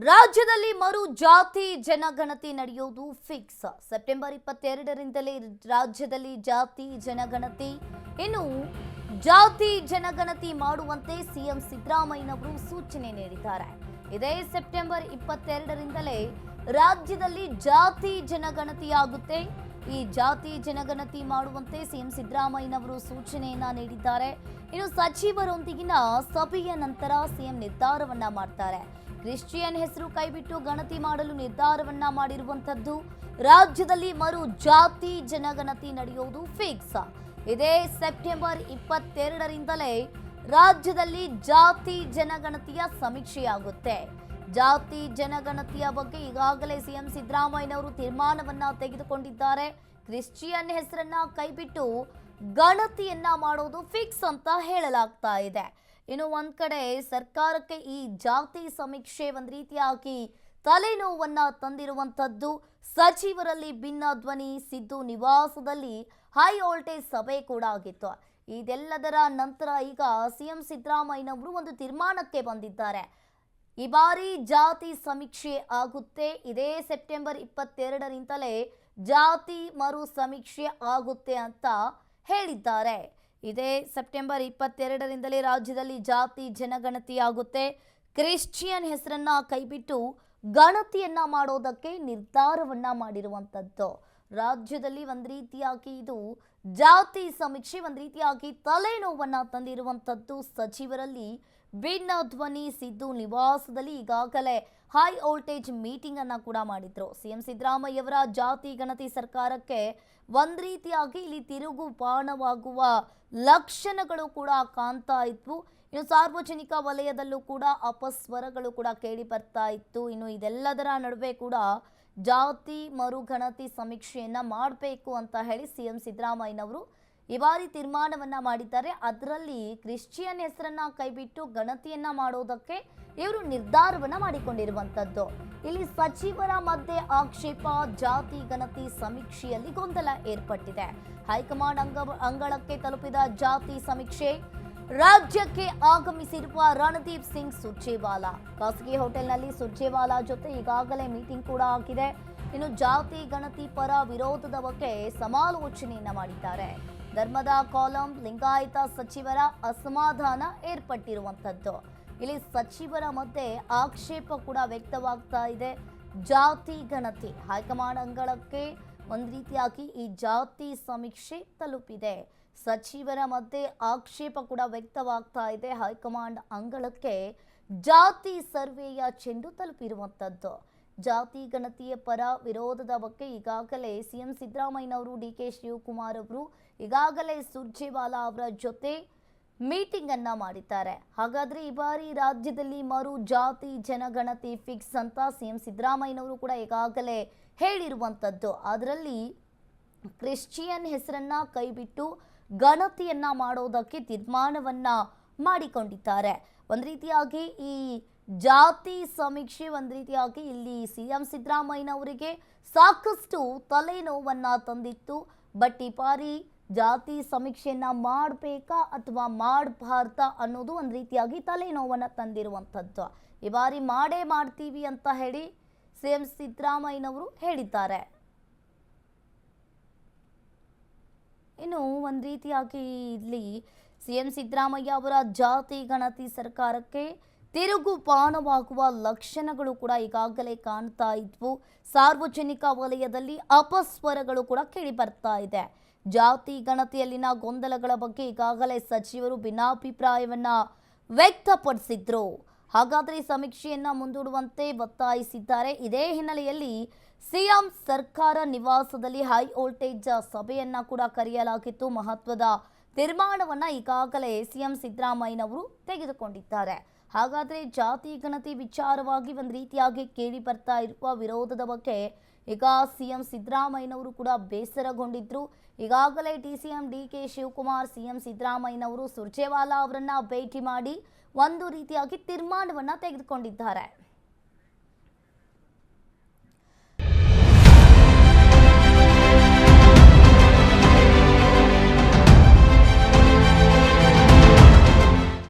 ರಾಜ್ಯದಲ್ಲಿ ಮರು ಜಾತಿ ಜನಗಣತಿ ನಡೆಯುವುದು ಫಿಕ್ಸ್. ಸೆಪ್ಟೆಂಬರ್ 22ರಿಂದಲೇ ರಾಜ್ಯದಲ್ಲಿ ಜಾತಿ ಜನಗಣತಿ. ಇನ್ನು ಜಾತಿ ಜನಗಣತಿ ಮಾಡುವಂತೆ ಸಿಎಂ ಸಿದ್ದರಾಮಯ್ಯನವರು ಸೂಚನೆ ನೀಡಿದ್ದಾರೆ. ಇದೇ ಸೆಪ್ಟೆಂಬರ್ 22ರಿಂದಲೇ ರಾಜ್ಯದಲ್ಲಿ ಜಾತಿ ಜನಗಣತಿಯಾಗುತ್ತೆ. ಈ ಜಾತಿ ಜನಗಣತಿ ಮಾಡುವಂತೆ ಸಿಎಂ ಸಿದ್ದರಾಮಯ್ಯನವರು ಸೂಚನೆಯನ್ನ ನೀಡಿದ್ದಾರೆ. ಇನ್ನು ಸಚಿವರೊಂದಿಗಿನ ಸಭೆಯ ನಂತರ ಸಿಎಂ ನಿರ್ಧಾರವನ್ನ ಮಾಡ್ತಾರೆ. ಕ್ರಿಶ್ಚಿಯನ್ ಹೆಸರು ಕೈಬಿಟ್ಟು ಗಣತಿ ಮಾಡಲು ನಿರ್ಧಾರವನ್ನ ಮಾಡಿರುವಂತದ್ದು. ರಾಜ್ಯದಲ್ಲಿ ಮರು ಜಾತಿ ಜನಗಣತಿ ನಡೆಯುವುದು ಫಿಕ್ಸ್. ಇದೇ ಸೆಪ್ಟೆಂಬರ್ 22ರಿಂದಲೇ ರಾಜ್ಯದಲ್ಲಿ ಜಾತಿ ಜನಗಣತಿಯ ಸಮೀಕ್ಷೆಯಾಗುತ್ತೆ. ಜಾತಿ ಜನಗಣತಿಯ ಬಗ್ಗೆ ಈಗಾಗಲೇ ಸಿಎಂ ಸಿದ್ದರಾಮಯ್ಯನವರು ತೀರ್ಮಾನವನ್ನ ತೆಗೆದುಕೊಂಡಿದ್ದಾರೆ. ಕ್ರಿಶ್ಚಿಯನ್ ಹೆಸರನ್ನ ಕೈಬಿಟ್ಟು ಗಣತಿಯನ್ನ ಮಾಡೋದು ಫಿಕ್ಸ್ ಅಂತ ಹೇಳಲಾಗ್ತಾ ಇದೆ. ಇನ್ನು ಒಂದ್ ಕಡೆ ಸರ್ಕಾರಕ್ಕೆ ಈ ಜಾತಿ ಸಮೀಕ್ಷೆ ಒಂದ್ ರೀತಿಯಾಗಿ ತಲೆನೋವನ್ನ ತಂದಿರುವಂತದ್ದು. ಸಚಿವರಲ್ಲಿ ಭಿನ್ನ ಧ್ವನಿ. ಸಿದ್ದು ನಿವಾಸದಲ್ಲಿ ಹೈ ವೋಲ್ಟೇಜ್ ಸಭೆ ಕೂಡ ಆಗಿತ್ತು. ಇದೆಲ್ಲದರ ನಂತರ ಈಗ ಸಿಎಂ ಸಿದ್ದರಾಮಯ್ಯನವರು ಒಂದು ತೀರ್ಮಾನಕ್ಕೆ ಬಂದಿದ್ದಾರೆ. ಈ ಬಾರಿ ಜಾತಿ ಸಮೀಕ್ಷೆ ಆಗುತ್ತೆ. ಇದೇ ಸೆಪ್ಟೆಂಬರ್ 22ರಿಂದಲೇ ಜಾತಿ ಮರು ಸಮೀಕ್ಷೆ ಆಗುತ್ತೆ ಅಂತ ಹೇಳಿದ್ದಾರೆ. ಇದೇ ಸೆಪ್ಟೆಂಬರ್ 22ರಿಂದಲೇ ರಾಜ್ಯದಲ್ಲಿ ಜಾತಿ ಜನಗಣತಿ ಆಗುತ್ತೆ. ಕ್ರಿಶ್ಚಿಯನ್ ಹೆಸರನ್ನ ಕೈಬಿಟ್ಟು ಗಣತಿಯನ್ನ ಮಾಡೋದಕ್ಕೆ ನಿರ್ಧಾರವನ್ನ ಮಾಡಿರುವಂತದ್ದು. ರಾಜ್ಯದಲ್ಲಿ ಒಂದ್ ರೀತಿಯಾಗಿ ಇದು ಜಾತಿ ಸಮೀಕ್ಷೆ ಒಂದ್ ರೀತಿಯಾಗಿ ತಲೆನೋವನ್ನ ತಂದಿರುವಂತದ್ದು. ಸಚಿವರಲ್ಲಿ ಭಿನ್ನ ಧ್ವನಿ. ಸಿದ್ದು ನಿವಾಸದಲ್ಲಿ ಈಗಾಗಲೇ ಹೈ ವೋಲ್ಟೇಜ್ ಮೀಟಿಂಗ್ ಅನ್ನ ಕೂಡ ಮಾಡಿದ್ರು. ಸಿಎಂ ಸಿದ್ದರಾಮಯ್ಯವರ ಜಾತಿ ಗಣತಿ ಸರ್ಕಾರಕ್ಕೆ ಒಂದ್ ರೀತಿಯಾಗಿ ಇಲ್ಲಿ ತಿರುಗು ಬಾಣವಾಗುವ ಲಕ್ಷಣಗಳು ಕೂಡ ಕಾಣ್ತಾ ಇದ್ವು. ಇನ್ನು ಸಾರ್ವಜನಿಕ ವಲಯದಲ್ಲೂ ಕೂಡ ಅಪಸ್ವರಗಳು ಕೂಡ ಕೇಳಿ ಬರ್ತಾ ಇತ್ತು. ಇನ್ನು ಇದೆಲ್ಲದರ ನಡುವೆ ಕೂಡ ಜಾತಿ ಮರುಗಣತಿ ಸಮೀಕ್ಷೆಯನ್ನ ಮಾಡಬೇಕು ಅಂತ ಹೇಳಿ ಸಿಎಂ ಸಿದ್ದರಾಮಯ್ಯನವರು ಈ ಬಾರಿ ತೀರ್ಮಾನವನ್ನ ಮಾಡಿದ್ದಾರೆ. ಅದರಲ್ಲಿ ಕ್ರಿಶ್ಚಿಯನ್ ಹೆಸರನ್ನ ಕೈಬಿಟ್ಟು ಗಣತಿಯನ್ನ ಮಾಡೋದಕ್ಕೆ ಇವರು ನಿರ್ಧಾರವನ್ನ ಮಾಡಿಕೊಂಡಿರುವಂತದ್ದು. ಇಲ್ಲಿ ಸಚಿವರ ಮಧ್ಯೆ ಆಕ್ಷೇಪ. ಜಾತಿ ಗಣತಿ ಸಮೀಕ್ಷೆಯಲ್ಲಿ ಗೊಂದಲ ಏರ್ಪಟ್ಟಿದೆ. ಹೈಕಮಾಂಡ್ ಅಂಗಳಕ್ಕೆ ತಲುಪಿದ ಜಾತಿ ಸಮೀಕ್ಷೆ. ರಾಜ್ಯಕ್ಕೆ ಆಗಮಿಸಿರುವ ರಣದೀಪ್ ಸಿಂಗ್ ಸುರ್ಜೇವಾಲಾ ಖಾಸಗಿ ಹೋಟೆಲ್ನಲ್ಲಿ ಸುರ್ಜೇವಾಲಾ ಜೊತೆ ಈಗಾಗಲೇ ಮೀಟಿಂಗ್ ಕೂಡ ಆಗಿದೆ. ಇನ್ನು ಜಾತಿ ಗಣತಿ ಪರ ವಿರೋಧದ ಬಗ್ಗೆ ಸಮಾಲೋಚನೆಯನ್ನ ಮಾಡಿದ್ದಾರೆ. ಧರ್ಮದ ಕಾಲಂ ಲಿಂಗಾಯತ ಸಚಿವರ ಅಸಮಾಧಾನ ಏರ್ಪಟ್ಟಿರುವಂತದ್ದು. ಇಲ್ಲಿ ಸಚಿವರ ಮಧ್ಯೆ ಆಕ್ಷೇಪ ಕೂಡ ವ್ಯಕ್ತವಾಗ್ತಾ ಇದೆ. ಜಾತಿ ಗಣತಿ ಹೈಕಮಾಂಡ್ ಅಂಗಳಕ್ಕೆ ಒಂದ್ ರೀತಿಯಾಗಿ ಈ ಜಾತಿ ಸಮೀಕ್ಷೆ ತಲುಪಿದೆ. ಸಚಿವರ ಮಧ್ಯೆ ಆಕ್ಷೇಪ ಕೂಡ ವ್ಯಕ್ತವಾಗ್ತಾ ಇದೆ. ಹೈಕಮಾಂಡ್ ಅಂಗಳಕ್ಕೆ ಜಾತಿ ಸರ್ವೆಯ ಚೆಂಡು ತಲುಪಿರುವಂತದ್ದು. ಜಾತಿ ಗಣತಿಯ ಪರ ವಿರೋಧದ ಬಗ್ಗೆ ಈಗಾಗಲೇ ಸಿಎಂ ಸಿದ್ದರಾಮಯ್ಯನವರು ಡಿಕೆ ಶಿವಕುಮಾರ್ ಅವರು ಈಗಾಗಲೇ ಸುರ್ಜೇವಾಲಾ ಅವರ ಜೊತೆ ಮೀಟಿಂಗ್ ಅನ್ನ ಮಾಡಿದ್ದಾರೆ. ಹಾಗಾದ್ರೆ ಈ ಬಾರಿ ರಾಜ್ಯದಲ್ಲಿ ಮರು ಜಾತಿ ಜನಗಣತಿ ಫಿಕ್ಸ್ ಅಂತ ಸಿಎಂ ಸಿದ್ದರಾಮಯ್ಯನವರು ಕೂಡ ಈಗಾಗಲೇ ಹೇಳಿರುವಂತದ್ದು. ಅದರಲ್ಲಿ ಕ್ರಿಶ್ಚಿಯನ್ ಹೆಸರನ್ನ ಕೈಬಿಟ್ಟು ಗಣತಿಯನ್ನ ಮಾಡೋದಕ್ಕೆ ತೀರ್ಮಾನವನ್ನ ಮಾಡಿಕೊಂಡಿದ್ದಾರೆ. ಒಂದ್ ರೀತಿಯಾಗಿ ಈ ಜಾತಿ ಸಮೀಕ್ಷೆ ಒಂದ್ ರೀತಿಯಾಗಿ ಇಲ್ಲಿ ಸಿಎಂ ಸಿದ್ದರಾಮಯ್ಯನವರಿಗೆ ಸಾಕಷ್ಟು ತಲೆನೋವನ್ನ ತಂದಿತ್ತು. ಬಟ್ ಈ ಬಾರಿ ಜಾತಿ ಸಮೀಕ್ಷೆಯನ್ನ ಮಾಡಬೇಕಾ ಅಥವಾ ಮಾಡಬಾರ್ದಾ ಅನ್ನೋದು ಒಂದ್ ರೀತಿಯಾಗಿ ತಲೆನೋವನ್ನ ತಂದಿರುವಂಥದ್ದು. ಈ ಬಾರಿ ಮಾಡೇ ಮಾಡ್ತೀವಿ ಅಂತ ಹೇಳಿ ಸಿಎಂ ಸಿದ್ದರಾಮಯ್ಯನವರು ಹೇಳಿದ್ದಾರೆ. ಇನ್ನು ಒಂದ್ ರೀತಿಯಾಗಿ ಇಲ್ಲಿ ಸಿಎಂ ಸಿದ್ದರಾಮಯ್ಯ ಅವರ ಜಾತಿ ಗಣತಿ ಸರ್ಕಾರಕ್ಕೆ ತಿರುಗು ಬಾಣವಾಗುವ ಲಕ್ಷಣಗಳು ಕೂಡ ಈಗಾಗಲೇ ಕಾಣ್ತಾ ಇದ್ವು. ಸಾರ್ವಜನಿಕ ವಲಯದಲ್ಲಿ ಅಪಸ್ವರಗಳು ಕೂಡ ಕೇಳಿ ಬರ್ತಾ ಇದೆ. ಜಾತಿ ಗಣತಿಯಲ್ಲಿನ ಗೊಂದಲಗಳ ಬಗ್ಗೆ ಈಗಾಗಲೇ ಸಚಿವರು ಭಿನ್ನಾಭಿಪ್ರಾಯವನ್ನ ವ್ಯಕ್ತಪಡಿಸಿದ್ರು. ಹಾಗಾದ್ರೆ ಈ ಸಮೀಕ್ಷೆಯನ್ನ ಮುಂದೂಡುವಂತೆ ಒತ್ತಾಯಿಸಿದ್ದಾರೆ. ಇದೇ ಹಿನ್ನೆಲೆಯಲ್ಲಿ ಸಿಎಂ ಸರ್ಕಾರ ನಿವಾಸದಲ್ಲಿ ಹೈ ವೋಲ್ಟೇಜ್ ಸಭೆಯನ್ನ ಕೂಡ ಕರೆಯಲಾಗಿತ್ತು. ಮಹತ್ವದ ತೀರ್ಮಾನವನ್ನ ಈಗಾಗಲೇ ಸಿಎಂ ಸಿದ್ದರಾಮಯ್ಯನವರು ತೆಗೆದುಕೊಂಡಿದ್ದಾರೆ. ಹಾಗಾದ್ರೆ ಜಾತಿ ಗಣತಿ ವಿಚಾರವಾಗಿ ಒಂದು ರೀತಿಯಾಗಿ ಕೇಳಿ ಬರ್ತಾ ಇರುವ ವಿರೋಧದ ಬಗ್ಗೆ ಈಗ ಸಿಎಂ ಸಿದ್ದರಾಮಯ್ಯನವರು ಕೂಡ ಬೇಸರಗೊಂಡಿದ್ರು. ಈಗಾಗಲೇ ಡಿಸಿಎಂ ಡಿಕೆ ಶಿವಕುಮಾರ್ ಸಿಎಂ ಸಿದ್ದರಾಮಯ್ಯನವರು ಸುರ್ಜೇವಾಲಾ ಅವರನ್ನ ಭೇಟಿ ಮಾಡಿ ಒಂದು ರೀತಿಯಾಗಿ ತೀರ್ಮಾನವನ್ನ ತೆಗೆದುಕೊಂಡಿದ್ದಾರೆ.